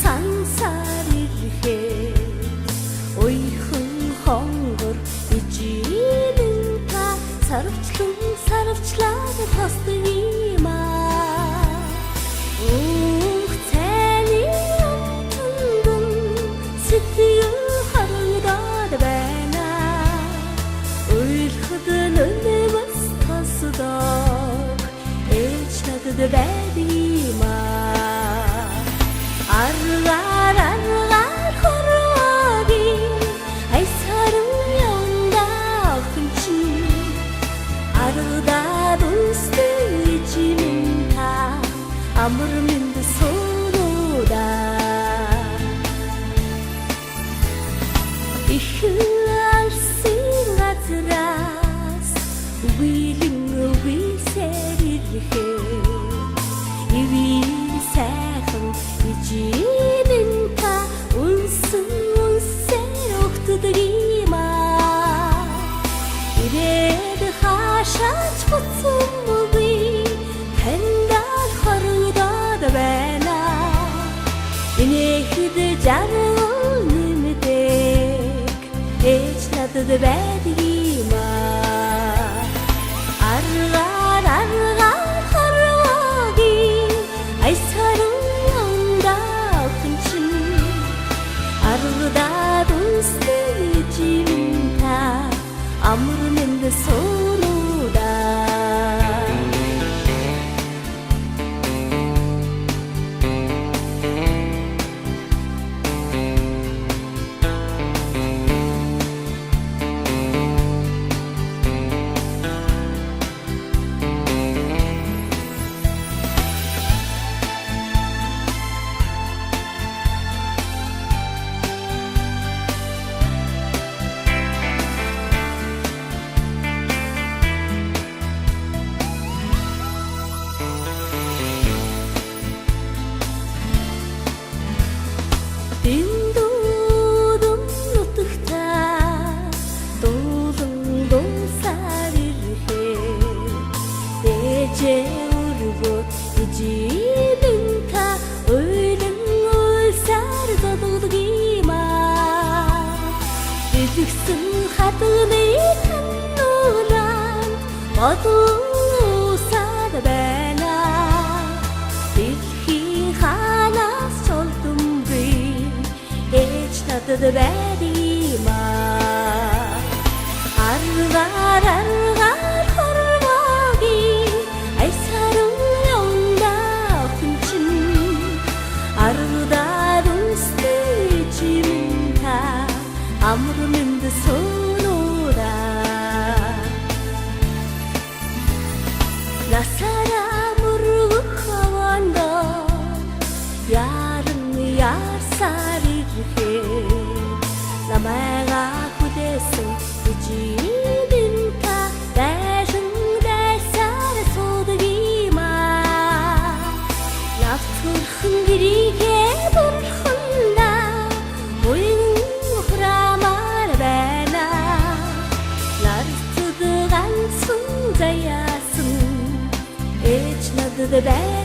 Sansar irhet ойхон хонгор ижидэн та сарвчлаад тосдог юм аа цайны амтан сэтгэл харагдаад байна ойлгоход нэмэс тасдаг ээж надад байдаг юм аа Argar horvagi ay sarım yolda akıncı Arada dunstu içimde amırımın sonunda İhlarsın atras Ubilim serirhe Ичинэн та үнсээр өгтдөг юм аа Ирээд хаашаач буцсан буй таньдаа хорогдоод байна Инээхэд жаргал нэмдэг ээж надад байдаг юм аа Аргаар хорвоги ай сарам Arada dunstu içimde Amrımın sonunda Діндудум нутагта дуулан дуусаар ирхэд Дээжээ өргөд ижидэн та ойлон улсаар доддог юм аа Дэлгсэн хатны тануулан бодусаад байна Дэлхийн ханаас солдон Надад байдаг юм аа Аргаар хорвоги ай сарам явна хүнчин Арда дүнстэй чимта амрымд сонора Насара мургах хаванда яран ярсаар Намайга хүдээсэн ичидэн та дайсан дайсаар суудаг юм аа Явцурхан гэрийгээ бурханда буян ухраамаар байна Нарцад ганцхан заяасан ээж надад байна